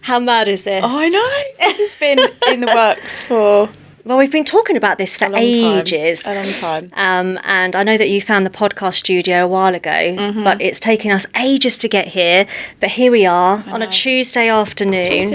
How mad is this? Oh, I know. This has been in the works for... Well, we've been talking about this for ages. A long time. And I know that you found the podcast studio a while ago, but it's taken us ages to get here. But here we are on a Tuesday afternoon.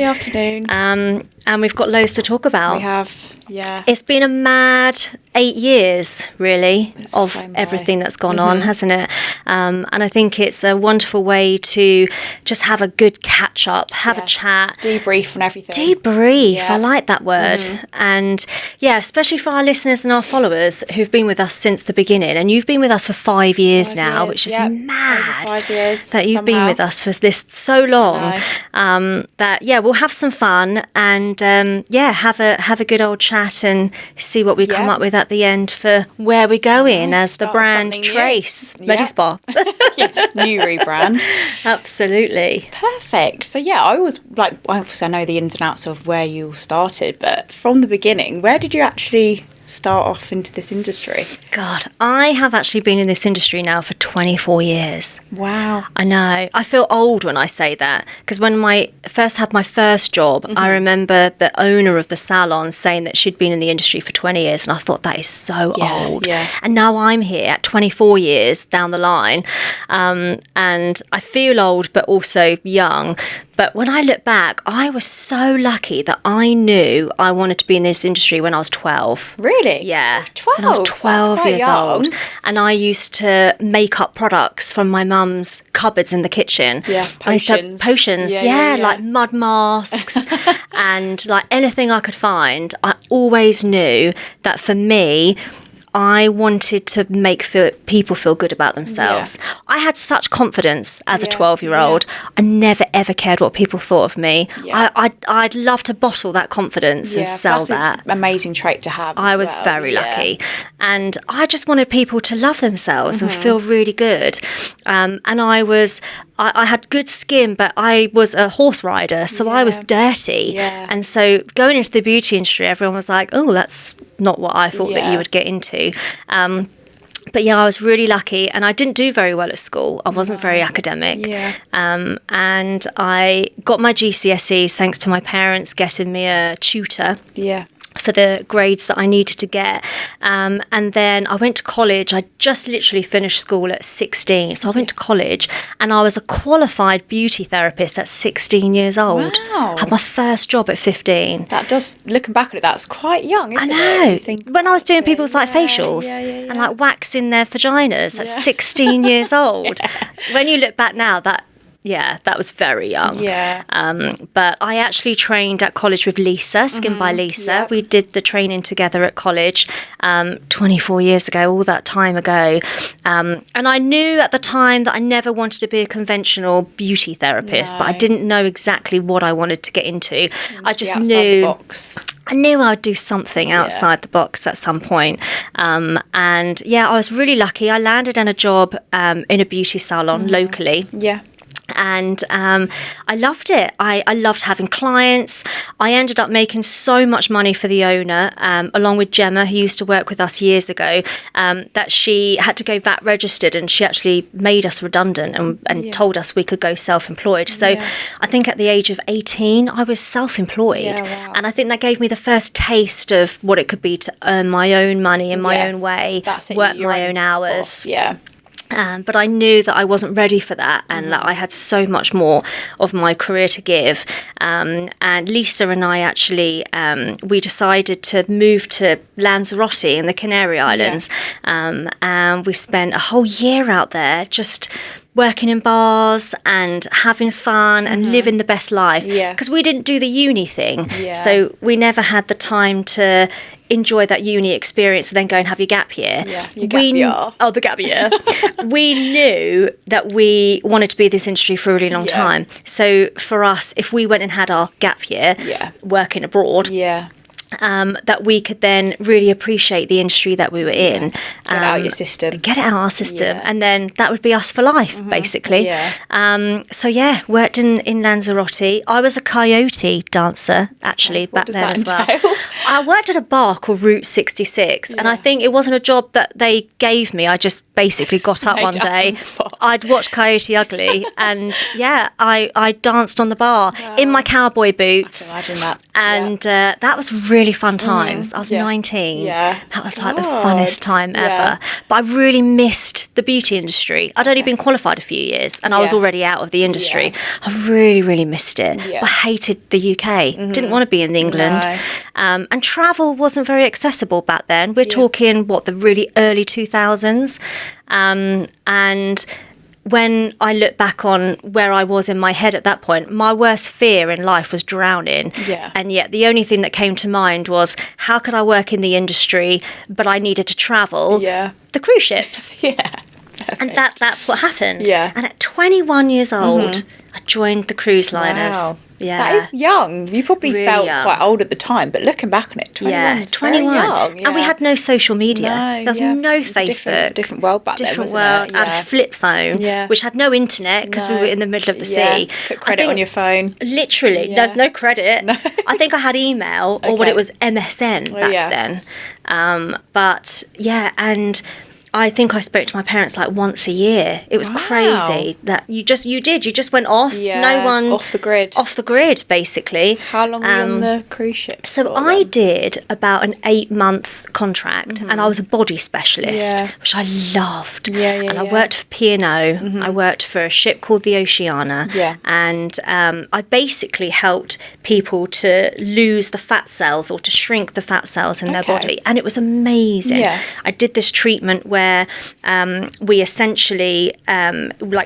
And we've got loads to talk about. We have, yeah. It's been a mad 8 years, really, of everything that's gone on, hasn't it? And I think it's a wonderful way to just have a good catch up, have a chat. Debrief on everything. Debrief, I like that word. And yeah, especially for our listeners and our followers who've been with us since the beginning. And you've been with us for 5 years now, which is mad. Over 5 years. That you've been with us for this so long. That, we'll have some fun and have a good old chat and see what we come up with at the end for where we're going as the brand TRACE Medispa. New rebrand. Absolutely. Perfect. So I always obviously I know the ins and outs of where you started, but from the beginning, where did you actually start off into this industry? God, I have actually been in this industry now for 24 years. Wow. I know. I feel old when I say that because when I first had my first job, I remember the owner of the salon saying that she'd been in the industry for 20 years and I thought that is so old. Yeah. And now I'm here at 24 years down the line and I feel old but also young. But when I look back, I was so lucky that I knew I wanted to be in this industry when I was 12. Really? Yeah. 12? When I was 12 years old. And I used to make up products from my mum's cupboards in the kitchen. Yeah, potions. Potions, like mud masks and like anything I could find. I always knew that for me, I wanted to make people feel good about themselves. Yeah. I had such confidence as a 12-year-old. Yeah. I never, ever cared what people thought of me. Yeah. I'd love to bottle that confidence and sell that. That's an amazing trait to have. I was very lucky. And I just wanted people to love themselves and feel really good. And I had good skin, but I was a horse rider, so I was dirty. Yeah. And so going into the beauty industry, everyone was like, oh, that's not what I thought that you would get into. But I was really lucky and I didn't do very well at school. I wasn't very academic. Yeah. And I got my GCSEs thanks to my parents getting me a tutor. Yeah. For the grades that I needed to get. And then I went to college. I just literally finished school at 16. So I went to college and I was a qualified beauty therapist at 16 years old. Wow. Had my first job at 15. That does, looking back at it, that's quite young, isn't it? I know. When I was doing people's facials and like waxing their vaginas at 16 years old. When you look back now, that was very young. Yeah. But I actually trained at college with Lisa, Skin by Lisa. Yep. We did the training together at college 24 years ago, all that time ago. And I knew at the time that I never wanted to be a conventional beauty therapist, but I didn't know exactly what I wanted to get into. I just knew... I knew I would do something outside the box at some point. And I was really lucky. I landed in a job in a beauty salon locally. Yeah. And I loved it. I loved having clients. I ended up making so much money for the owner, along with Gemma, who used to work with us years ago, that she had to go VAT registered and she actually made us redundant and told us we could go self-employed. So I think at the age of 18, I was self-employed. Yeah, wow. And I think that gave me the first taste of what it could be to earn my own money in my own way, work my own hours. Boss. Yeah. But I knew that I wasn't ready for that and that I had so much more of my career to give. And Lisa and I actually, we decided to move to Lanzarote in the Canary Islands. And we spent a whole year out there just working in bars and having fun and living the best life. Because we didn't do the uni thing. So we never had the time to enjoy that uni experience and then go and have your gap year. Your gap year. Oh, the gap year. We knew that we wanted to be in this industry for a really long time. So for us, if we went and had our gap year working abroad, that we could then really appreciate the industry that we were in. Get it out your system. Get it out our system. And then that would be us for life, basically. Worked in Lanzarote. I was a coyote dancer, actually, back then as well. I worked at a bar called Route 66, and I think it wasn't a job that they gave me. I just basically got up one day. I'd watched Coyote Ugly, and I danced on the bar in my cowboy boots. I can imagine that. And that was really fun times. I was 19. That was like the funnest time ever. But I really missed the beauty industry. I'd only been qualified a few years, and I was already out of the industry. I really, really missed it. But I hated the UK. Didn't want to be in England. No. And travel wasn't very accessible back then. We're talking, the really early 2000s. And when I look back on where I was in my head at that point, my worst fear in life was drowning. And yet the only thing that came to mind was, how could I work in the industry, but I needed to travel? The cruise ships. And that's what happened. And at 21 years old, I joined the cruise liners. Wow. That is young. You probably really felt quite old at the time, but looking back on it, 21 is 21. Very young. And we had no social media. There was no Facebook. Different world back then, Different world. I had a flip phone, which had no internet because we were in the middle of the sea. Put credit on your phone. Literally. There's no credit. No. I think I had email, or what it was, MSN back then. And I think I spoke to my parents like once a year. It was crazy that you just went off. No one off the grid, basically. How long were you on the cruise ship? So I did about an 8-month contract, and I was a body specialist, which I loved. And I worked for P&O. I worked for a ship called the Oceana, and I basically helped people to lose the fat cells or to shrink the fat cells in their body, and it was amazing. I did this treatment where we essentially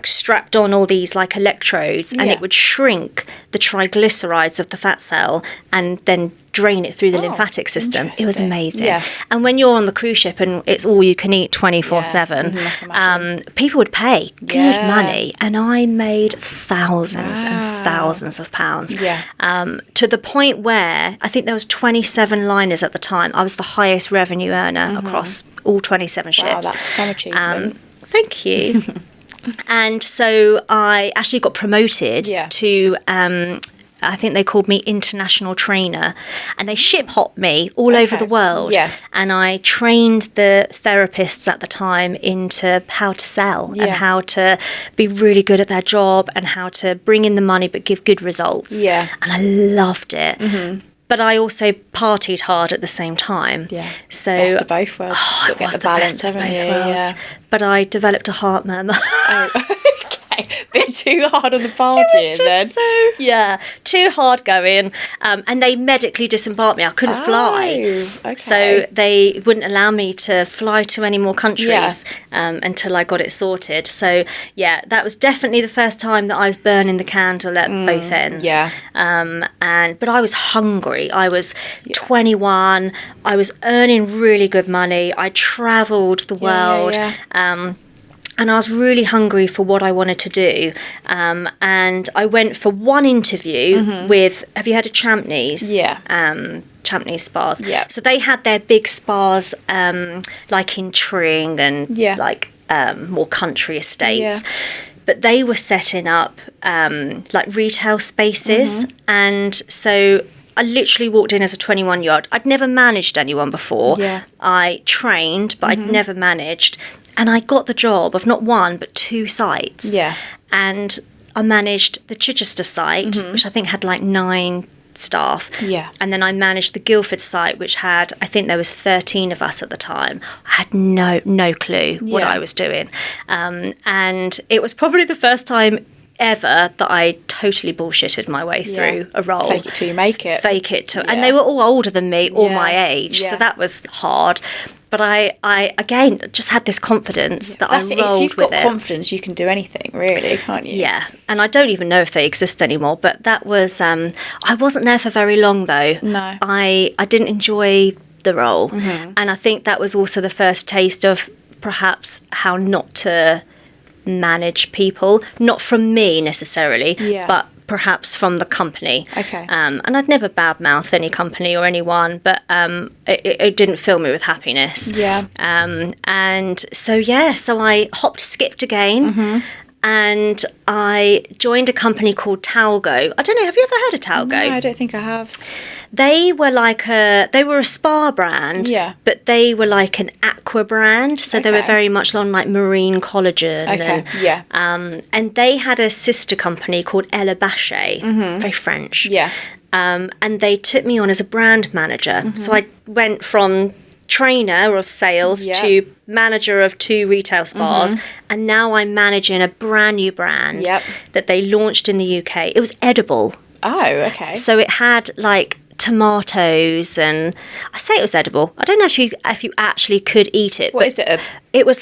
strapped on all these like electrodes, and it would shrink the triglycerides of the fat cell and then drain it through the lymphatic system. It was amazing. And when you're on the cruise ship and it's all you can eat 24/7, people would pay good money, and I made thousands and thousands of pounds, to the point where I think there was 27 liners at the time. I was the highest revenue earner across all 27 ships. Wow, that's some achievement. Thank you. And so I actually got promoted to I think they called me international trainer, and they ship hopped me all over the world. And I trained the therapists at the time into how to sell and how to be really good at their job and how to bring in the money but give good results. And I loved it. But I also partied hard at the same time. So best of both worlds. It was the best of both worlds. But I developed a heart murmur. Bit too hard on the partying then. Too hard going. And they medically disembarked me. I couldn't fly. So they wouldn't allow me to fly to any more countries until I got it sorted. So that was definitely the first time that I was burning the candle at both ends. But I was hungry. I was 21. I was earning really good money. I travelled the world. And I was really hungry for what I wanted to do. And I went for one interview with, have you heard of Champneys? Champneys spas. So they had their big spas like in Tring and more country estates. But they were setting up like retail spaces. And so I literally walked in as a 21-year-old. I'd never managed anyone before. I trained, but I'd never managed. And I got the job of not one, but 2 sites. And I managed the Chichester site, which I think had like 9 staff. And then I managed the Guildford site, which had, I think there was 13 of us at the time. I had no clue what I was doing. And it was probably the first time ever that I totally bullshitted my way through a role. Fake it till you make it. And they were all older than me, all my age. So that was hard. But I again just had this confidence that I rolled with it. If you've got confidence, you can do anything, really, can't you? And I don't even know if they exist anymore. But that was I wasn't there for very long though. No, I didn't enjoy the role, and I think that was also the first taste of perhaps how not to manage people, not from me necessarily, but perhaps from the company. Okay. And I'd never badmouth any company or anyone, but it didn't fill me with happiness. Yeah. And so I hopped, skipped again. And I joined a company called Talgo. I don't know, have you ever heard of Talgo? No, I don't think I have. They were they were a spa brand, but they were like an aqua brand. So they were very much on like marine collagen. And they had a sister company called Ella Bachet, very French. Yeah. And they took me on as a brand manager. So I went from trainer of sales to manager of 2 retail spas, and now I'm managing a brand new brand that they launched in the UK. It was edible. Oh, okay. So it had like tomatoes, and I say it was edible. I don't know if you actually could eat it. What is it? It was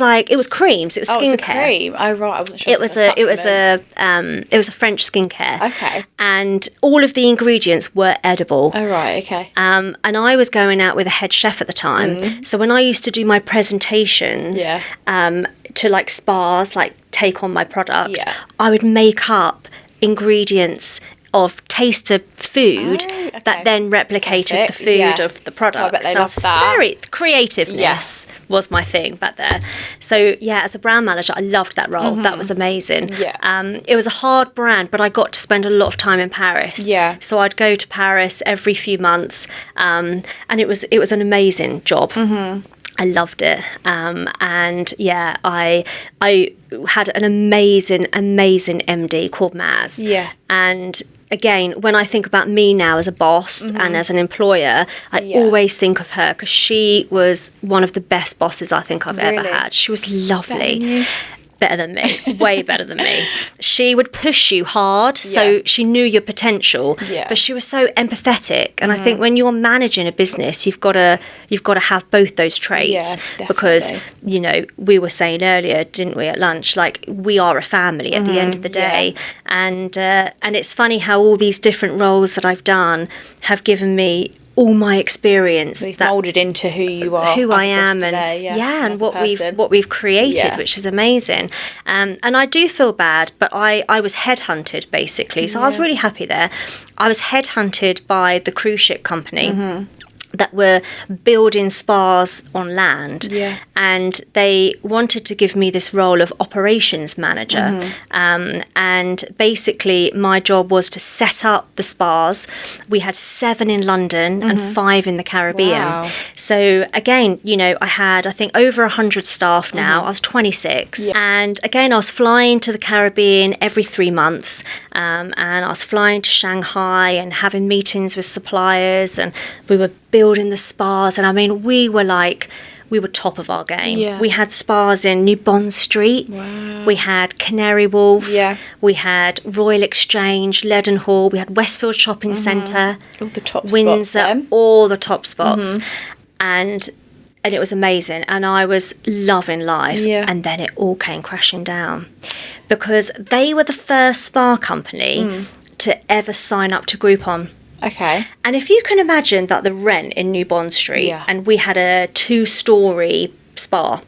creams. It was skincare. It's a cream. Oh, right. I wasn't sure. It was a French skincare. Okay. And all of the ingredients were edible. Oh, right. Okay. And I was going out with a head chef at the time. So when I used to do my presentations to like spas, like take on my product, I would make up ingredients of taste of food that then replicated the food of the product. I bet they so love that. Very creativeness was my thing back there. So as a brand manager, I loved that role. That was amazing. It was a hard brand, but I got to spend a lot of time in Paris. So I'd go to Paris every few months, and it was an amazing job. I loved it. And I had an amazing MD called Maz. And again, when I think about me now as a boss and as an employer, I always think of her because she was one of the best bosses I think I've ever had. She was lovely. Better than me, way better than me. She would push you hard, so she knew your potential, but she was so empathetic. And I think when you're managing a business, you've got to have both those traits, because we were saying earlier, didn't we, at lunch, like we are a family at the end of the day, and it's funny how all these different roles that I've done have given me all my experience that molded into who you are, who I am today, and what we've created, which is amazing. And I do feel bad, but I was headhunted basically, so I was really happy there. I was headhunted by the cruise ship company that were building spas on land, and they wanted to give me this role of operations manager, and basically my job was to set up the spas. We had 7 in London and 5 in the Caribbean. So again, I had, I think, over 100 staff now. I was 26, and again I was flying to the Caribbean every 3 months, and I was flying to Shanghai and having meetings with suppliers, and we were building the spas. And I mean, we were top of our game. We had spas in New Bond Street. We had Canary Wharf. We had Royal Exchange, Leadenhall. We had Westfield Shopping Centre, all the top Windsor, spots, all the top spots. And it was amazing, and I was loving life. And then it all came crashing down, because they were the first spa company to ever sign up to Groupon. Okay. And if you can imagine that the rent in New Bond Street, and we had a 2-story spa.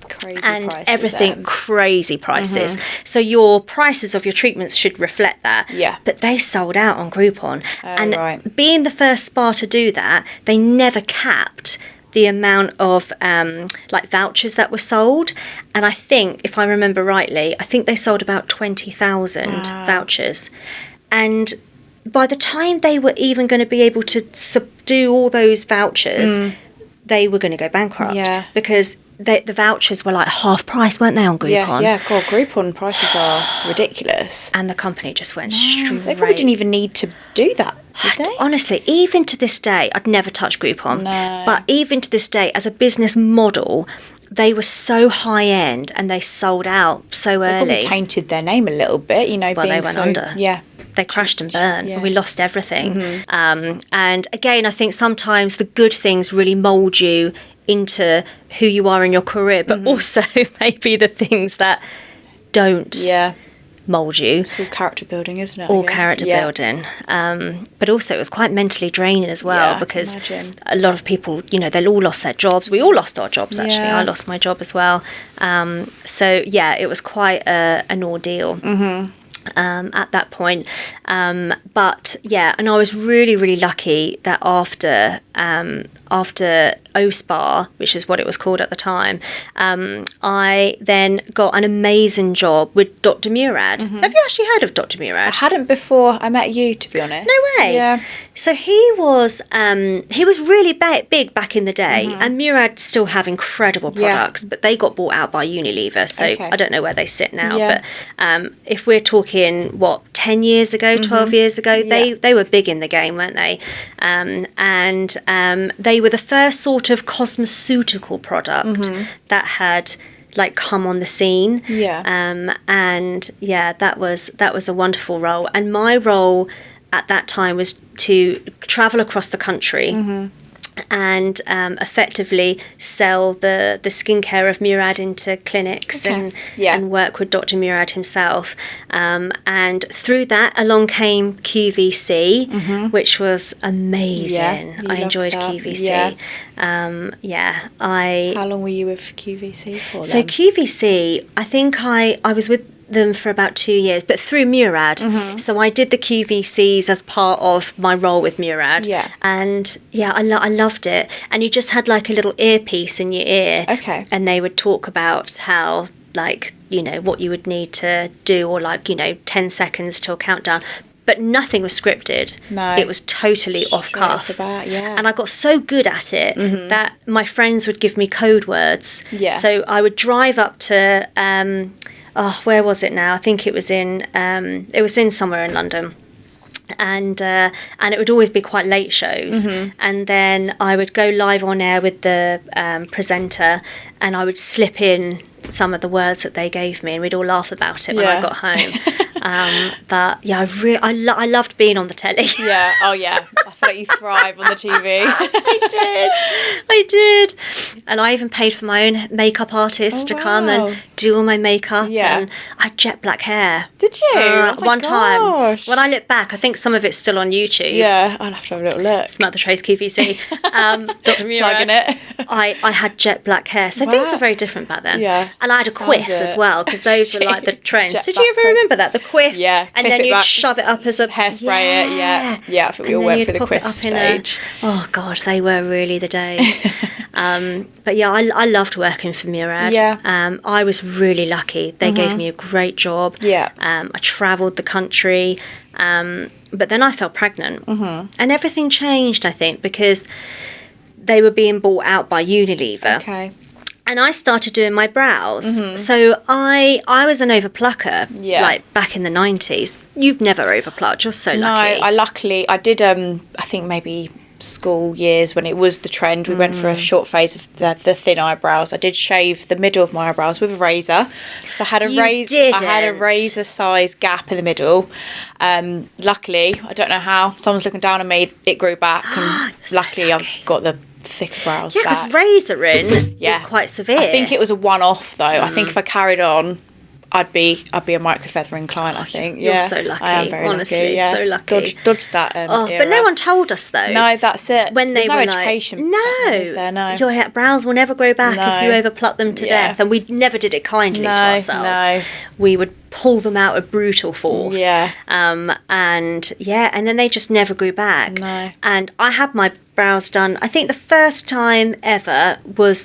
Crazy and prices, everything, crazy prices. So your prices of your treatments should reflect that. But they sold out on Groupon. And being the first spa to do that, they never capped the amount of like vouchers that were sold. And I think, if I remember rightly, I think they sold about 20,000 vouchers. And by the time they were even going to be able to subdue all those vouchers, they were going to go bankrupt. Because the vouchers were like half price, weren't they, on Groupon? God, Groupon prices are ridiculous. And the company just went straight. They probably didn't even need to do that, did they? Honestly, even to this day, I'd never touched Groupon. But even to this day, as a business model, they were so high end and they sold out so early. They probably tainted their name a little bit, Well, they went under. They crashed and burned, and we lost everything. And again, I think sometimes the good things really mould you into who you are in your career, but also maybe the things that don't mould you. It's all character building, isn't it? All character building. But also it was quite mentally draining as well, because a lot of people, they all lost their jobs. We all lost our jobs, actually. I lost my job as well. So, it was quite an ordeal. at that point. But yeah, and I was really, really lucky that after OSPA, which is what it was called at the time, I then got an amazing job with Dr. Murad. Have you actually heard of Dr. Murad? I hadn't before I met you, to be honest. No way. Yeah. So he was really big back in the day, and Murad still have incredible products, but they got bought out by Unilever, so I don't know where they sit now. But if we're talking, 10 years ago, 12 years ago, they were big in the game, weren't they? And they were the first sort of cosmeceutical product that had come on the scene. And that was a wonderful role. And my role at that time was to travel across the country and effectively sell the skincare of Murad into clinics and work with Dr. Murad himself. And through that along came QVC, which was amazing. I enjoyed that. QVC. How long were you with QVC for? So QVC, I think I was with them for about 2 years, but through Murad. So I did the QVCs as part of my role with Murad. And I loved it. And you just had a little earpiece in your ear. And they would talk about how what you would need to do, or 10 seconds till countdown. But nothing was scripted. No. It was totally off cuff. Off the bat, And I got so good at it that my friends would give me code words. So I would drive up to where was it now? I think it was in somewhere in London. And it would always be quite late shows. And then I would go live on air with the presenter, and I would slip in some of the words that they gave me, and we'd all laugh about it when I got home. But I loved being on the telly. I feel like you thrive on the TV. I did. And I even paid for my own makeup artist to come and do all my makeup. And I had jet black hair. Did you? One time. When I look back, I think some of it's still on YouTube. I'll have to have a little look. Samantha TRACE QVC. Dr. Murad. Plugging it. I had jet black hair. So things were very different back then. And I had a quiff as well, because those were the trends. Did you ever remember that? The quiff. And then you'd shove it up as a hairspray it. I think we all went through the quiff stage. Oh God, they were really the days. But I loved working for Murad. I was really lucky. They gave me a great job. I travelled the country. But then I fell pregnant. And everything changed, I think, because they were being bought out by Unilever. And I started doing my brows. So I was an overplucker, back in the 90s. You've never overplucked. You're so lucky. No, I did, I think maybe school years when it was the trend. We went for a short phase of the thin eyebrows. I did shave the middle of my eyebrows with a razor. So I had a razor size gap in the middle. Luckily, I don't know how, someone's looking down on me, it grew back, and luckily I've got the thick brows back. Because razoring is quite severe. I think it was a one-off though. I think if I carried on, I'd be a microfeathering client, I think. You're so lucky. I am very honestly, lucky. So lucky. Dodged that era. But no one told us though. No, that's it. When There's they no were education. No. Your brows will never grow back if you overpluck them to death. And we never did it kindly to ourselves. We would pull them out with brutal force. And then they just never grew back. And I had my brows done, I think the first time ever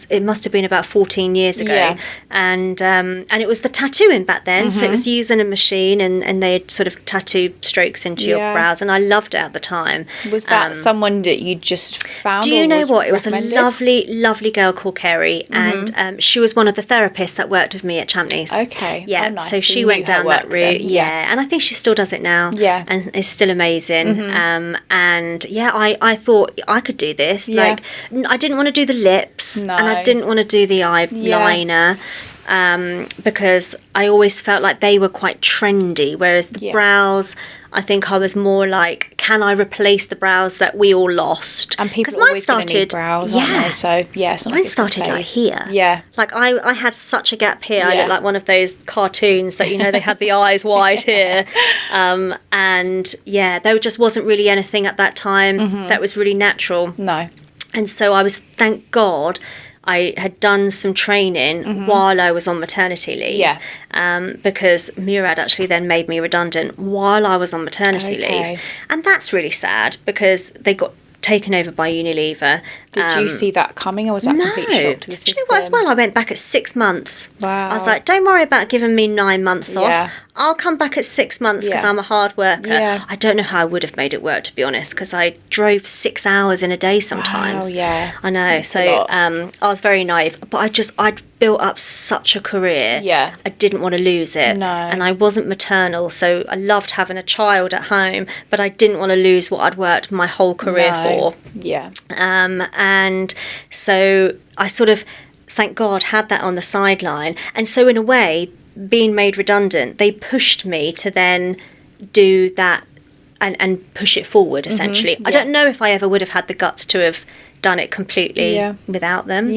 it must have been about 14 years ago. And it was the tattooing back then. So it was using a machine and they'd sort of tattoo strokes into your brows, and I loved it at the time. Was that someone that you just found? Do you know what? It was a lovely girl called Kerry, and she was one of the therapists that worked with me at Champneys. Nice. So she went down that route. And I think she still does it now. And it's still amazing. And I thought I could do this. Like, I didn't want to do the lips, and I didn't want to do the eyeliner. Because I always felt like they were quite trendy, whereas the brows, I think I was more like, can I replace the brows that we all lost? And people are always going to need brows, aren't they? So, it's not mine started like here. Like, I had such a gap here. I looked like one of those cartoons that, they had the eyes wide here. And, there just wasn't really anything at that time that was really natural. No. And so thank God, I had done some training while I was on maternity leave. Because Murad actually then made me redundant while I was on maternity leave. And that's really sad because they got taken over by Unilever. Did you see that coming, or was that complete shock to the system? Do you know what, as well, I went back at 6 months. Wow. I was like, don't worry about giving me 9 months off. I'll come back at 6 months because I'm a hard worker. I don't know how I would have made it work, to be honest, because I drove 6 hours in a day sometimes. Wow, I know. That's so I was very naive, but I'd built up such a career. I didn't want to lose it. No. And I wasn't maternal, so I loved having a child at home, but I didn't want to lose what I'd worked my whole career for. And so I sort of, thank God, had that on the sideline. And so in a way, being made redundant, they pushed me to then do that and push it forward, essentially. I don't know if I ever would have had the guts to have done it completely without them.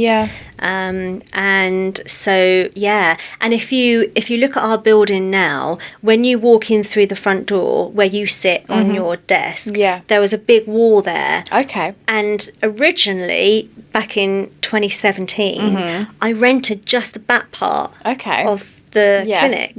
And so and if you look at our building now, when you walk in through the front door where you sit on your desk, there was a big wall there. And originally back in 2017 I rented just the back part of the clinic,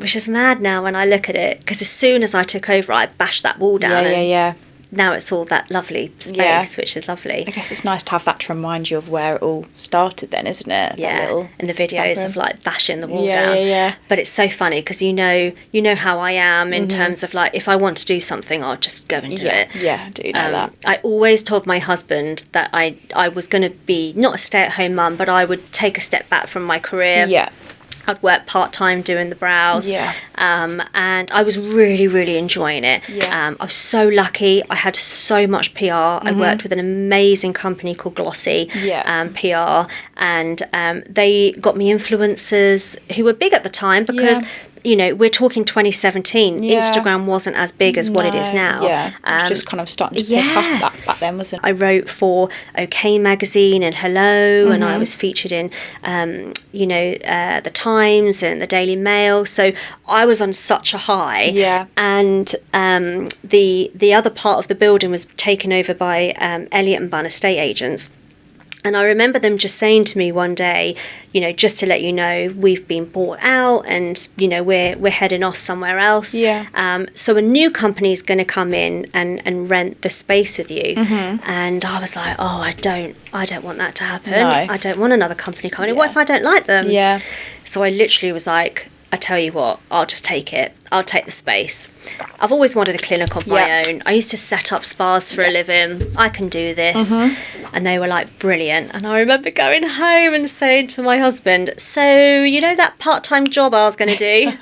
which is mad now when I look at it, because as soon as I took over I bashed that wall down. Now it's all that lovely space, which is lovely. I guess it's nice to have that to remind you of where it all started then, isn't it? And the videos of like bashing the wall down. But it's so funny because you know how I am in terms of like, if I want to do something, I'll just go and do it. I do know that. I always told my husband that I was going to be not a stay-at-home mum, but I would take a step back from my career. I'd work part-time doing the brows, and I was really, really enjoying it. I was so lucky. I had so much PR. I worked with an amazing company called Glossy PR, and they got me influencers who were big at the time because you know, we're talking 2017. Instagram wasn't as big as what it is now. It was just kind of starting to pick up back then, wasn't it? I wrote for OK Magazine and Hello, and I was featured in, the Times and the Daily Mail. So I was on such a high. And the other part of the building was taken over by Elliott and Bunn estate agents. And I remember them just saying to me one day, you know, just to let you know, we've been bought out and, you know, we're heading off somewhere else. So a new company is going to come in and rent the space with you. And I was like, oh, I don't want that to happen. No. I don't want another company coming in. What if I don't like them? So I literally was like, I tell you what, I'll just take it. I'll take the space. I've always wanted a clinic of my own. I used to set up spas for a living. I can do this. And they were like, brilliant. And I remember going home and saying to my husband, so, you know that part-time job I was going to do?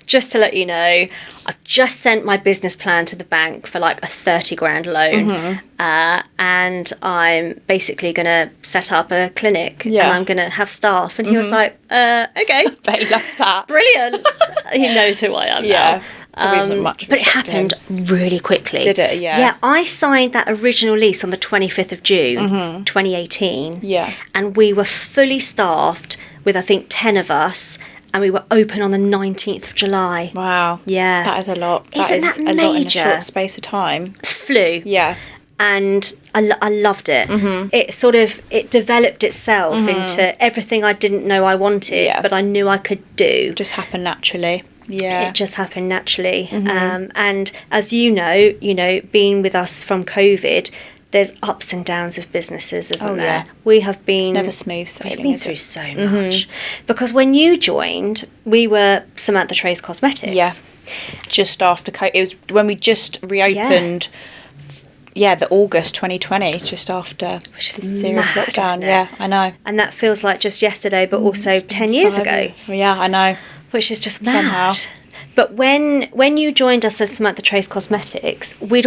Just to let you know, I've just sent my business plan to the bank for like a 30 grand loan. And I'm basically going to set up a clinic and I'm going to have staff. And he was like, okay. But he loved that. Brilliant. He knows who I am now. Much but it happened really quickly. Did it? Yeah, I signed that original lease on the 25th of June, 2018. And we were fully staffed with, I think, 10 of us. And we were open on the 19th of July. Wow. Yeah. That is a lot. Isn't that major? A lot in a short space of time. Flew. Yeah. And I loved it. It developed itself into everything I didn't know I wanted, but I knew I could do. Just happened naturally. It just happened naturally. And as you know, being with us from COVID, there's ups and downs of businesses, isn't there? We have been... It's never smooth sailing, we've been through so much. Because when you joined, we were Samantha TRACE Cosmetics. Just after COVID. It was when we just reopened... the August 2020, just after which is the serious mad, lockdown. Yeah, I know. And that feels like just yesterday, but also 10 years ago. Yeah, I know. Which is just mad. Somehow. But when you joined us as Samantha TRACE Cosmetics, we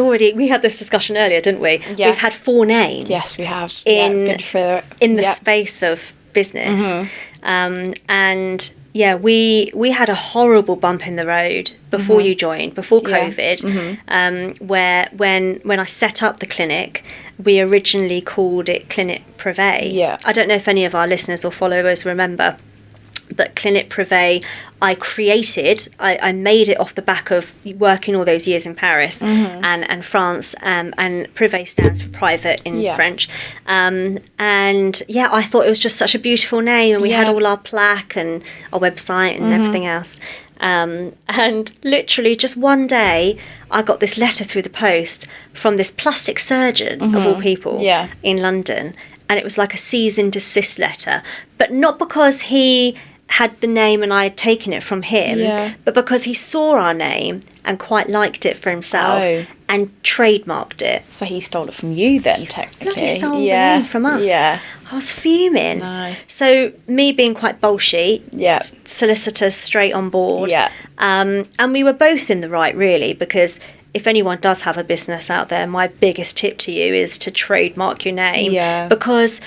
had this discussion earlier, didn't we? Yeah. We've had 4 names. Yes, we have. In the space of business. And yeah, we had a horrible bump in the road before you joined, before COVID, where when I set up the clinic, we originally called it Clinic Privé. I don't know if any of our listeners or followers remember. But Clinique Privé, I made it off the back of working all those years in Paris and France, and Privé stands for private in French. And I thought it was just such a beautiful name, and we had all our plaque and our website and everything else. And literally just one day, I got this letter through the post from this plastic surgeon, of all people, in London. And it was like a cease and desist letter. But not because he had the name and I had taken it from him, but because he saw our name and quite liked it for himself and trademarked it. So he stole it from you then, technically. Bloody stole the name from us. Yeah. I was fuming. No. So me being quite bolshy, solicitors straight on board. Yeah. And we were both in the right, really, because if anyone does have a business out there, my biggest tip to you is to trademark your name. Yeah. Because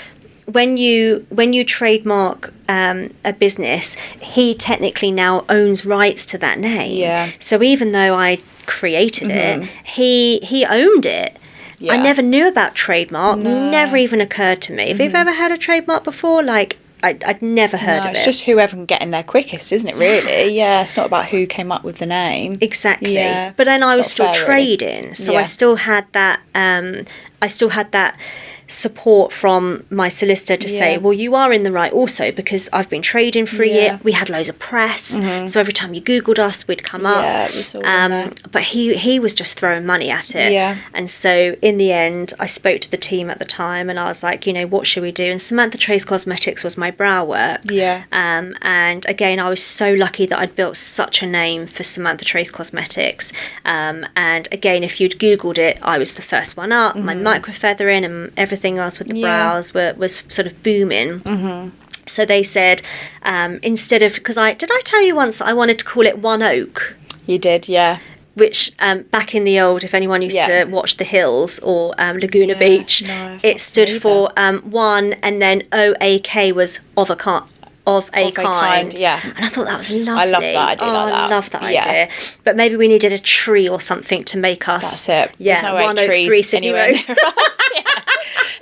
when you trademark a business, he technically now owns rights to that name. Yeah. So even though I created it, he owned it. Yeah. I never knew about trademark. No. Never even occurred to me. Have you ever heard of trademark before? Like, I'd never heard of it. It's just whoever can get in there quickest, isn't it, really? Yeah, it's not about who came up with the name. Exactly. Yeah. But then I was still trading, really. So I still had that support from my solicitor to say, well, you are in the right also, because I've been trading for a year. We had loads of press, so every time you Googled us, we'd come up. It was all but he was just throwing money at it. Yeah. And so in the end, I spoke to the team at the time and I was like, what should we do? And Samantha TRACE Cosmetics was my brow work. Yeah. And again, I was so lucky that I'd built such a name for Samantha TRACE Cosmetics. And again, if you'd Googled it, I was the first one up. My microfeathering and everything else with the brows was sort of booming. So they said, instead of, because did I tell you once that I wanted to call it One Oak? You did, yeah. Which back in the old, if anyone used to watch The Hills or Laguna Beach, it stood for one, and then OAK was of a kind. Yeah. And I thought that was lovely. I love that idea. I love that idea. But maybe we needed a tree or something to make us. That's it. Yeah. There's no One Oak 3 Sydney Road.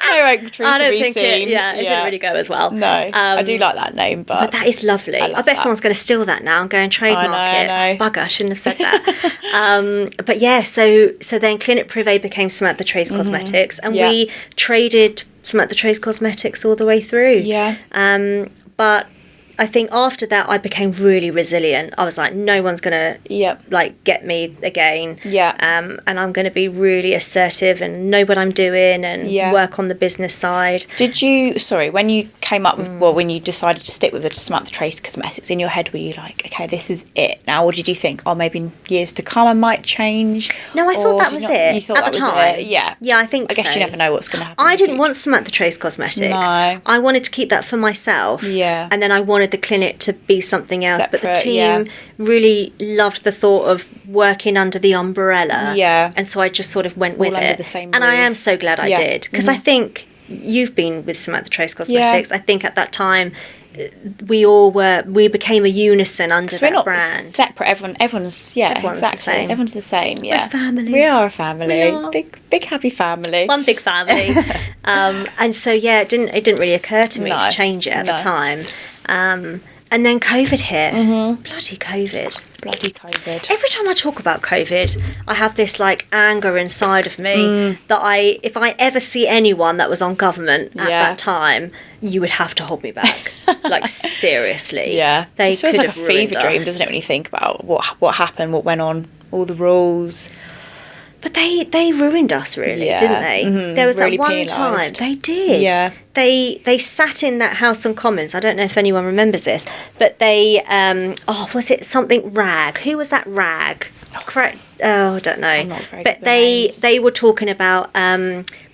No oak tree to be seen. It didn't really go as well. No, I do like that name, but that is lovely. I bet someone's going to steal that now and go and trademark it. I know. Bugger, I shouldn't have said that. But yeah, so then Clinique Privé became Samantha TRACE Cosmetics, and we traded Samantha TRACE Cosmetics all the way through. Yeah. But I think after that, I became really resilient. I was like, no one's going to get me again. Yeah. And I'm going to be really assertive and know what I'm doing and work on the business side. Did you, when you came up, when you decided to stick with the Samantha TRACE Cosmetics, in your head, were you like, okay, this is it now? Or did you think, maybe in years to come I might change? No, I thought that was it. You thought at that the time. Yeah. Yeah, I think so. I guess you never know what's going to happen. I didn't want Samantha TRACE Cosmetics. No. I wanted to keep that for myself. Yeah. And then I wanted the clinic to be something else. Separate, but the team really loved the thought of working under the umbrella. Yeah. And so I just sort of went with it. The same and I am so glad I did. Because I think you've been with Samantha TRACE Cosmetics. I think at that time we became a unison under that not brand. Separate. Everyone's exactly. The same. Everyone's the same. Yeah. We're family. We are a family. Big happy family. One big family. And so it didn't really occur to me to change it at the time. And then COVID hit. Bloody COVID. Every time I talk about COVID, I have this anger inside of me that if I ever see anyone that was on government at that time, you would have to hold me back. Seriously. Yeah. It feels like a fever dream, doesn't it, when you think about what happened, what went on, all the rules. But they ruined us, really, didn't they? There was really that one time. They did. Yeah. They sat in that House on Commons. I don't know if anyone remembers this, but they, was it something Rag? Who was that Rag? Correct. Oh, I don't know. I'm not very good with names. They were talking about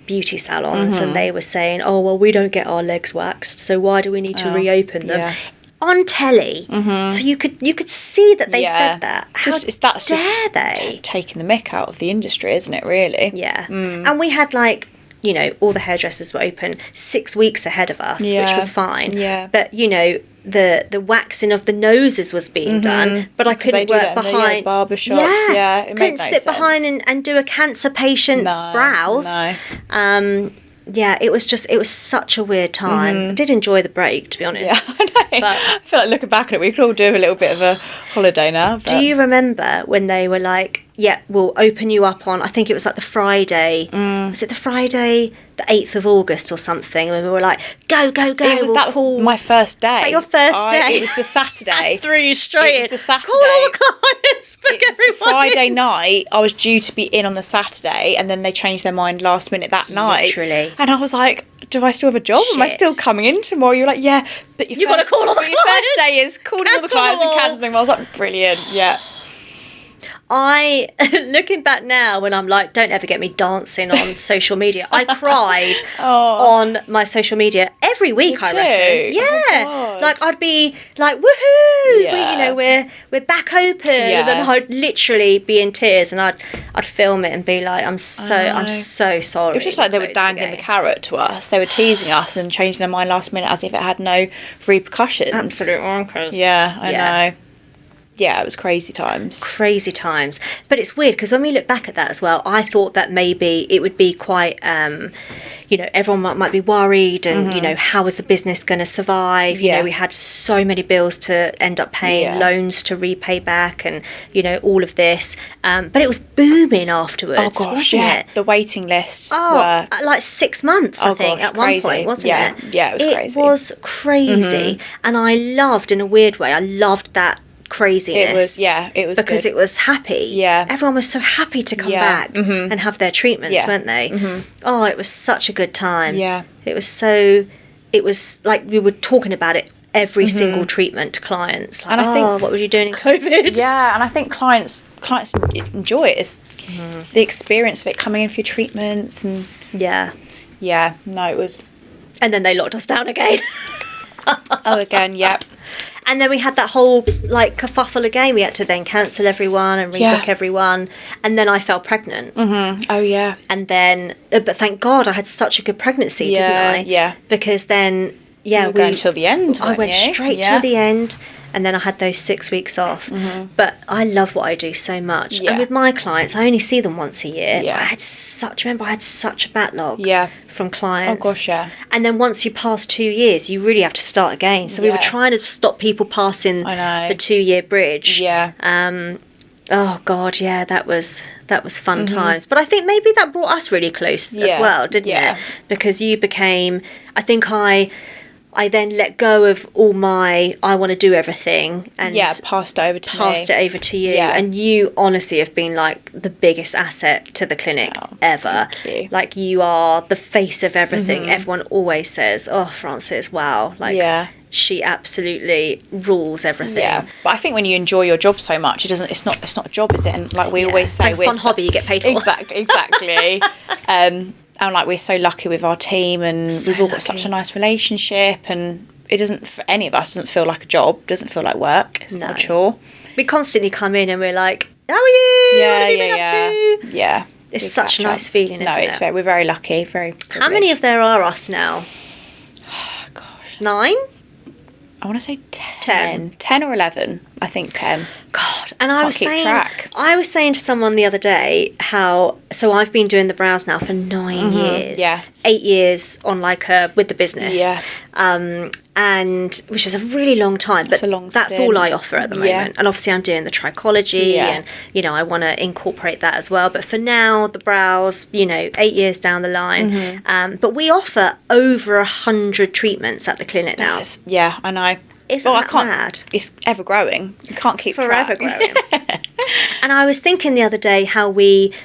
beauty salons, and they were saying, we don't get our legs waxed, so why do we need to reopen them? Yeah. On telly, so you could see that they said that. How dare they? Taking the mick out of the industry, isn't it? Really? Yeah. And we had all the hairdressers were open 6 weeks ahead of us, which was fine. Yeah. But the waxing of the noses was being done, but I couldn't work behind barber shops. Yeah. It couldn't sit behind and do a cancer patient's brows. No. Yeah, it was such a weird time. I did enjoy the break, to be honest. Yeah, I know. But I feel like looking back at it, we could all do a little bit of a holiday now. But... Do you remember when they were like, yeah, we'll open you up on, I think it was like the Friday, was it the Friday, the 8th of August or something, and we were like, go, that was my first day. Was that your first day? It was the Saturday. I threw you straight in. It was the Saturday. Call all the clients, book it was everyone the Friday night. I was due to be in on the Saturday, and then they changed their mind last minute that night. Literally. And I was like, do I still have a job? Shit. Am I still coming in tomorrow? You're like, yeah, but you've got to call all the clients. Your first day is calling all the clients and cancelling them. I was like, brilliant, yeah. Looking back now, when I'm like, don't ever get me dancing on social media. I cried on my social media every week. I reckon. Yeah, like I'd be like, woohoo! Yeah. We're back open, and then I'd literally be in tears, and I'd film it and be like, I'm so sorry. It was just like they were dangling the carrot to us. They were teasing us and changing their mind last minute as if it had no repercussions. Absolute bonkers. Yeah, I know. Yeah, it was crazy times. Crazy times. But it's weird because when we look back at that as well, I thought that maybe it would be quite, everyone might be worried and, how was the business going to survive? You know, we had so many bills to end up paying, loans to repay back and, all of this. But it was booming afterwards, wasn't it? The waiting lists were... like 6 months, I think, at one point, wasn't it? Yeah, it was crazy. It was crazy. And I loved, in a weird way, that craziness. It was because good. It was happy. Yeah, everyone was so happy to come back and have their treatments, weren't they? Oh, it was such a good time. Yeah, it was like we were talking about it every single treatment to clients. Like, and I think, what were you doing in COVID? Yeah, and I think clients enjoy it. It's the experience of it, coming in for your treatments and it was. And then they locked us down again. Again, yep. And then we had that whole kerfuffle again. We had to then cancel everyone and rebook everyone. And then I fell pregnant. Oh yeah. And then, but thank God I had such a good pregnancy, didn't I? Yeah. Because then, you were going till the end. I went straight to the end. And then I had those 6 weeks off. But I love what I do so much. And with my clients, I only see them once a year. I had such a backlog from clients. Oh gosh, yeah. And then once you pass 2 years, you really have to start again. So we were trying to stop people passing the 2-year bridge. Yeah. Oh God, yeah, that was fun times. But I think maybe that brought us really close as well, didn't it? Because you became, I think I then let go of all my I want to do everything and passed it over to you. And you honestly have been like the biggest asset to the clinic ever. Thank you. Like you are the face of everything. Everyone always says, oh, Frances, wow, she absolutely rules everything. Yeah, but I think when you enjoy your job so much, it's not a job, is it? And like we always say, it's like a fun hobby you get paid for. Exactly. And we're so lucky with our team, and we've all got such a nice relationship, and it doesn't, for any of us, doesn't feel like a job, doesn't feel like work. It's not a chore. We constantly come in and we're like, how are you? What have you been up to? Yeah. It's such a nice feeling, isn't it? We're very lucky, very privileged. How many of there are us now? Gosh. 9? I want to say 10. 10 or 11. I think 10. God, and I was saying to someone the other day so I've been doing the brows now for 9 years. Yeah. 8 years on with the business. Yeah. And which is a really long time, but that's all I offer at the moment. And obviously I'm doing the trichology and, I want to incorporate that as well. But for now, the brows, 8 years down the line. But we offer over 100 treatments at the clinic now. Yeah, I know. Isn't that mad? It's ever growing. You can't keep forever track. Growing. And I was thinking the other day how we've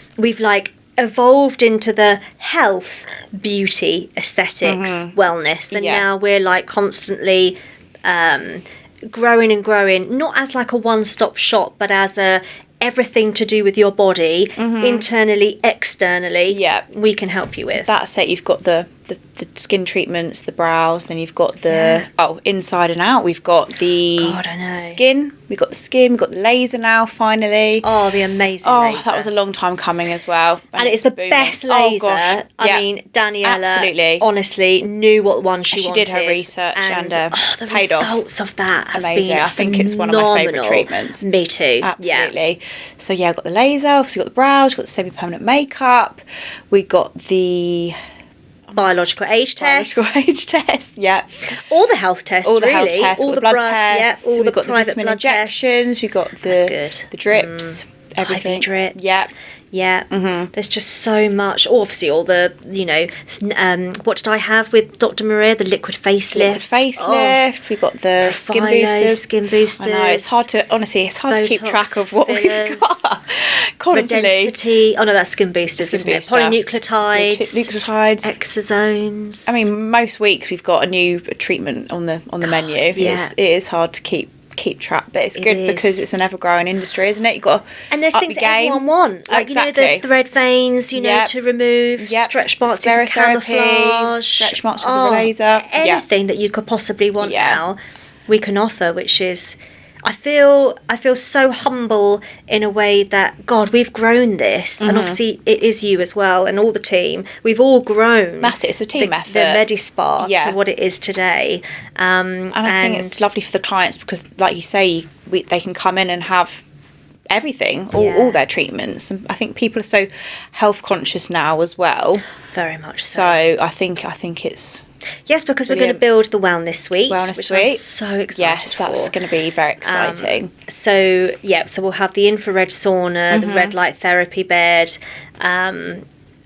evolved into the health, beauty, aesthetics, wellness, and now we're constantly growing and growing, not as a one-stop shop, but as everything to do with your body, internally, externally, we can help you with. That's it. You've got the skin treatments, the brows, then you've got the inside and out. We've got the skin. We've got the laser now, finally. Oh, the amazing laser. That was a long time coming as well. And it's the best laser. I mean, Daniela honestly knew what one she wanted. She did her research and the paid off. results of that have amazing. been I think it's one of my favourite treatments. Me too. Absolutely. Yeah. So I've got the laser, obviously got the brows, we've got the semi-permanent makeup, we got the biological age test. Yeah. All the health tests, all the really. Health tests, all the blood tests. Yeah, all we've the got the private vitamin blood injections. tests. We've got the drips. Everything. IV drips. Yeah. Yeah. There's just so much. Obviously, all the, what did I have with Dr. Maria? The liquid facelift. We've got the skin boosters. Skin boosters. I know, it's hard to keep track of what we've got. Constantly. Redensity. Oh, no, that's skin boosters, isn't it? Polynucleotides. Nucleotides. Exosomes. I mean, most weeks we've got a new treatment on the menu. Yeah. It is hard to keep track, but it's good because it's an ever-growing industry, isn't it? You've got and there's things that everyone want, like the thread veins, to remove, stretch marks, camouflage, stretch marks with the laser, anything that you could possibly want now, we can offer, which is. I feel so humble in a way that, God, we've grown this, and obviously it is you as well, and all the team. We've all grown. That's it. It's a team effort. The Medispa to what it is today. And I think it's lovely for the clients because, like you say, they can come in and have everything, all their treatments. And I think people are so health conscious now as well. Very much so. So I think it's. Yes, because we're going to build the Wellness Suite, which I'm so excited Yes, that's going to be very exciting. So we'll have the infrared sauna, the red light therapy bed,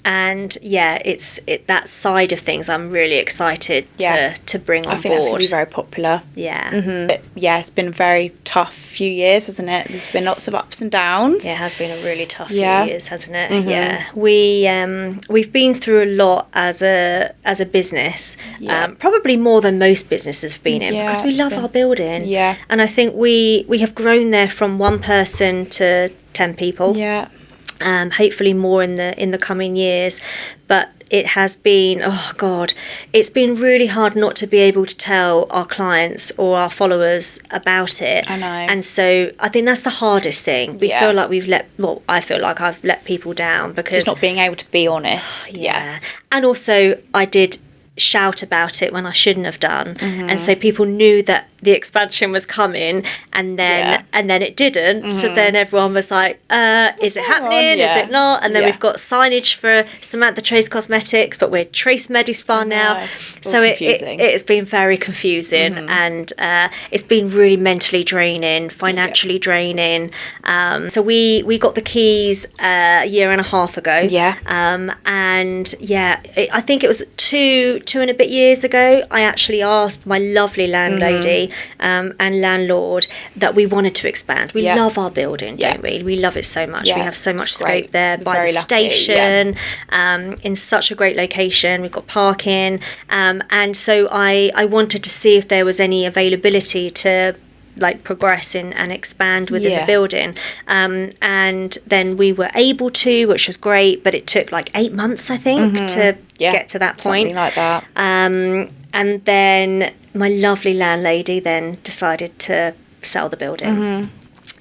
and it's that side of things I'm really excited to bring on board. I think that's going to be very popular. Yeah. But it's been a very tough few years, hasn't it? There's been lots of ups and downs. Yeah, it has been a really tough few years, hasn't it? Yeah. We've been through a lot as a business, probably more than most businesses have been in, because we love our building. Yeah. And I think we have grown there from one person to 10 people. Yeah. Hopefully more in the coming years, but it has been it's been really hard not to be able to tell our clients or our followers about it. I know. And so I think that's the hardest thing. We feel like I feel like I've let people down because just not being able to be honest. And also I did shout about it when I shouldn't have done, and so people knew that the expansion was coming, and then it didn't. So then everyone was like, is it happening? Is it not? And then we've got signage for Samantha Trace Cosmetics, but we're Trace Medispa now. So it's been very confusing, and it's been really mentally draining, financially draining. So we got the keys a year and a half ago. I think it was two and a bit years ago, I actually asked my lovely landlady and landlord that we wanted to expand. We love our building, don't we? We love it so much. We have so much scope there by the station, in such a great location. We've got parking, and so I wanted to see if there was any availability to progress and expand within the building, and then we were able to, which was great, but it took 8 months, I think, to get to that point. Something like that. And then my lovely landlady then decided to sell the building.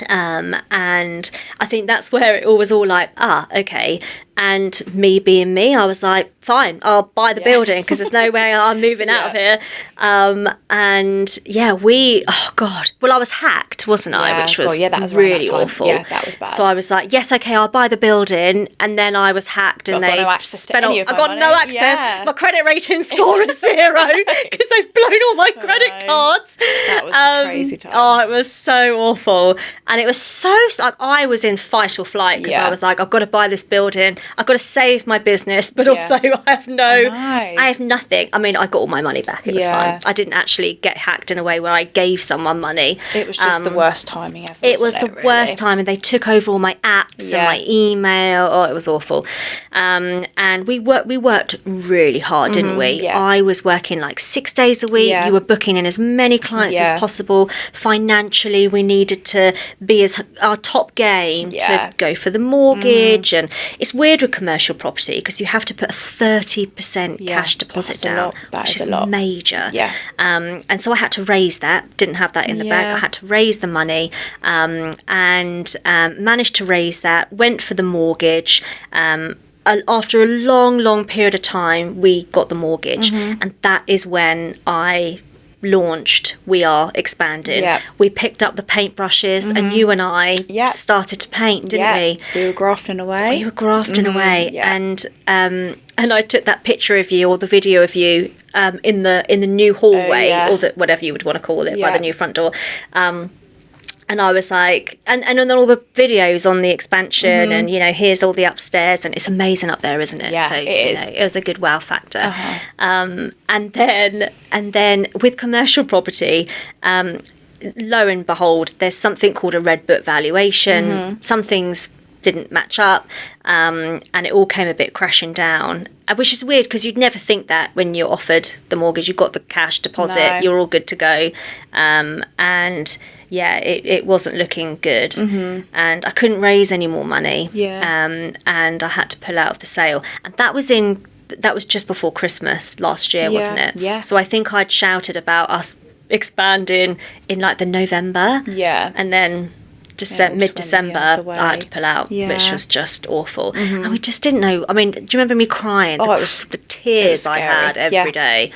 And I think that's where it was all okay. And me being me, I was like, fine, I'll buy the building because there's no way I'm moving out of here. I was hacked, wasn't I? Which was that was really awful. Yeah, that was bad. So I was like, yes, okay, I'll buy the building. And then I was hacked, and I got no access. Yeah. My credit rating score is 0 because they've blown all my credit cards. That was a crazy time. Oh, it was so awful. And it was so, I was in fight or flight because I was like, I've got to buy this building. I've got to save my business, but also I have nothing. I mean, I got all my money back. It was fine. I didn't actually get hacked in a way where I gave someone money. It was just the worst timing ever. It was the worst time, and they took over all my apps and my email. Oh, it was awful. And we worked really hard, didn't we? Yeah. I was working 6 days a week. You were booking in as many clients as possible. Financially, we needed to be as our top game to go for the mortgage, and it's weird with commercial property because you have to put a 30% cash deposit down, which is major. And so I had to raise that. Didn't have that in the bank. I had to raise the money, and managed to raise that. Went for the mortgage. After a long period of time, we got the mortgage, and that is when I launched We Are Expanding. We picked up the paintbrushes, and you and I started to paint, didn't we? We were grafting away. And and I took that picture of you or the video of you in the new hallway or the whatever you would want to call it by the new front door. And I was like, and then all the videos on the expansion, and here's all the upstairs, and it's amazing up there, isn't it? Yeah, so it is. It was a good wow factor. And then with commercial property, lo and behold, there's something called a red book valuation. Some things didn't match up, and it all came a bit crashing down, which is weird because you'd never think that when you're offered the mortgage, you've got the cash deposit, you're all good to go, and it wasn't looking good, and I couldn't raise any more money, and I had to pull out of the sale, and that was just before Christmas last year, wasn't it? Yeah. So I think I'd shouted about us expanding in like the November, and then mid-December I had to pull out, which was just awful, and we just didn't know. I mean, do you remember me crying? The tears I had every day.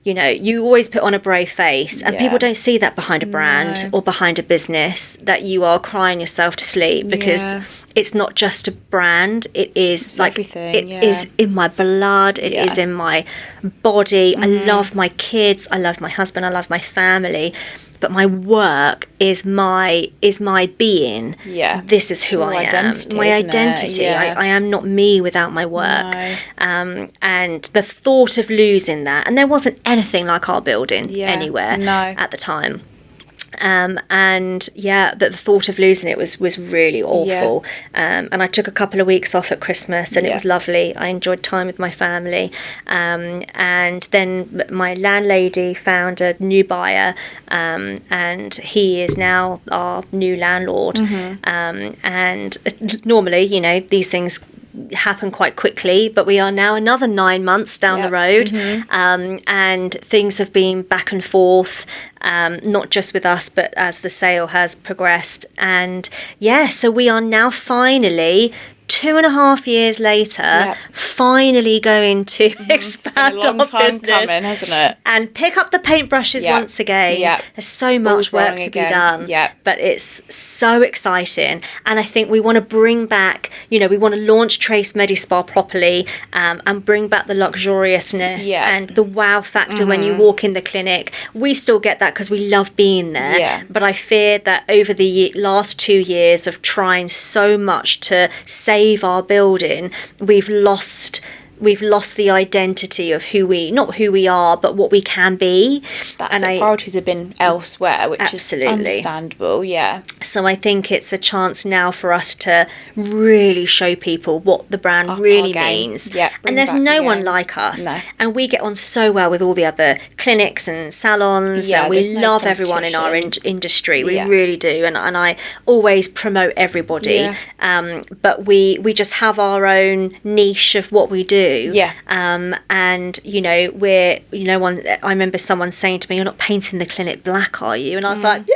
You always put on a brave face, and people don't see that behind a brand or behind a business, that you are crying yourself to sleep, because it's not just a brand, it's like everything. It is in my blood, it is in my body. I love my kids, I love my husband, I love my family, but my work is my being. This is who I am. My identity. I am not me without my work. And the thought of losing that, and there wasn't anything like our building anywhere at the time. The thought of losing it was really awful. And I took a couple of weeks off at Christmas, and it was lovely. I enjoyed time with my family. And then my landlady found a new buyer, and he is now our new landlord. And normally, these things happen quite quickly, but we are now another 9 months down the road, and things have been back and forth, not just with us, but as the sale has progressed. And so we are now finally 2.5 years later, finally going to expand it's been a long our time business, coming, hasn't it? And pick up the paintbrushes once again. There's so much work to be done, but it's so exciting. And I think we want to bring back, we want to launch TRACE Medispa properly, and bring back the luxuriousness and the wow factor when you walk in the clinic. We still get that because we love being there, but I fear that over the last 2 years of trying so much to save our building, we've lost the identity of not who we are, but what we can be. Priorities have been elsewhere, which is understandable. So I think it's a chance now for us to really show people what the brand really means. And there's no one like us. And we get on so well with all the other clinics and salons, and we love everyone in our industry. We really do. And I always promote everybody. But we just have our own niche of what we do. And we're I remember someone saying to me, "You're not painting the clinic black, are you?" And I was like,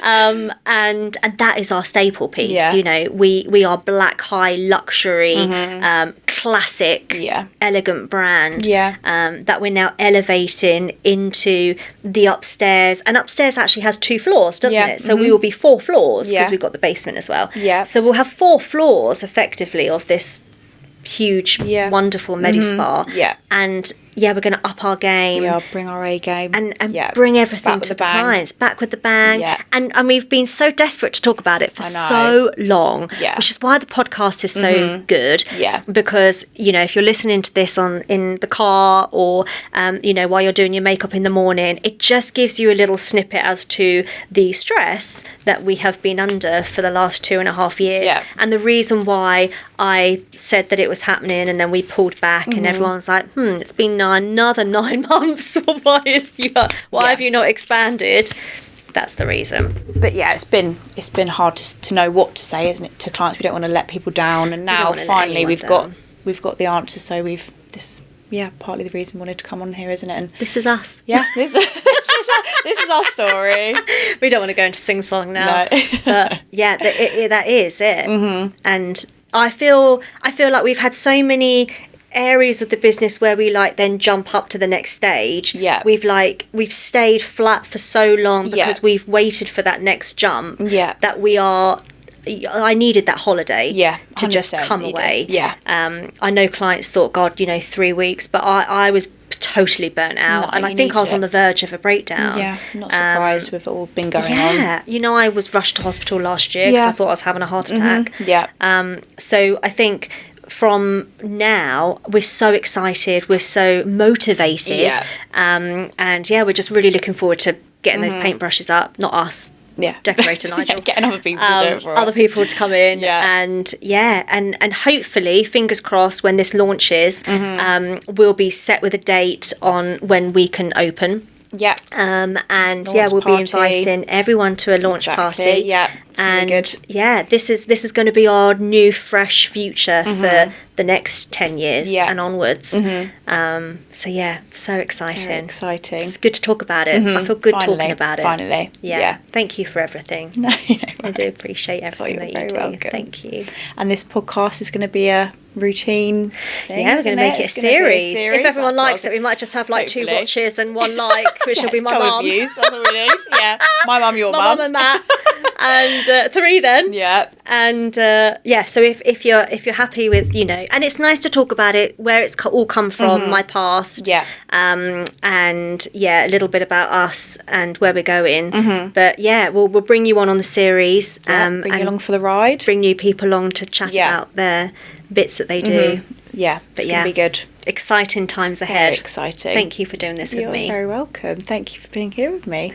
and that is our staple piece. We are black high luxury, classic, elegant brand, that we're now elevating into the upstairs. And upstairs actually has 2 floors, doesn't it? So we will be 4 floors because we've got the basement as well. So we'll have 4 floors effectively of this huge, wonderful Medispa. And we're going to up our game. Bring our A game. And bring everything to the clients. Back with the bang. And we've been so desperate to talk about it for so long, which is why the podcast is so good. Because, if you're listening to this in the car or, while you're doing your makeup in the morning, it just gives you a little snippet as to the stress that we have been under for the last 2.5 years. And the reason why I said that it was happening, and then we pulled back, and everyone's like, it's been another 9 months. Why have you not expanded? That's the reason. But it's been hard to know what to say, isn't it, to clients? We don't want to let people down, and now finally we've got the answer. So this is partly the reason we wanted to come on here, isn't it? And this is us. This is our story. We don't want to go into sing song now, but that is it. And I feel like we've had so many areas of the business where we then jump up to the next stage. We've stayed flat for so long because we've waited for that next jump, that we are I needed that holiday to just come away. Yeah. I know clients thought, God, 3 weeks, but I was totally burnt out, and I think I was on the verge of a breakdown. Yeah, not surprised with it all been going on. Yeah, I was rushed to hospital last year because I thought I was having a heart attack. So I think from now we're so excited, we're so motivated, and we're just really looking forward to getting those paintbrushes up. Not us. Decorator Nigel. Getting other people to do it for us. Other people to come in. And hopefully, fingers crossed, when this launches, we'll be set with a date on when we can open. We'll be inviting everyone to a launch party. And this is going to be our new fresh future for the next 10 years and onwards. So exciting. Very exciting. It's good to talk about it. I feel good talking about it. Finally. Thank you for everything. No, I do appreciate everything that you do. Welcome. Thank you. And this podcast is going to be a routine thing. We're going to make it a series. If everyone likes it, we might just have like 2 watches and 1 like, which will be my mum. Views. That's what we need. My mum, your mum. My mum and Matt. And 3 then. And so if you're happy with, and it's nice to talk about it, where it's all come from, my past. And a little bit about us and where we're going. But we'll bring you on the series. Bring you along for the ride. Bring new people along to chat about their bits that they do. It's going to be good. Exciting times ahead. Very exciting. Thank you for doing this with me. You're very welcome. Thank you for being here with me.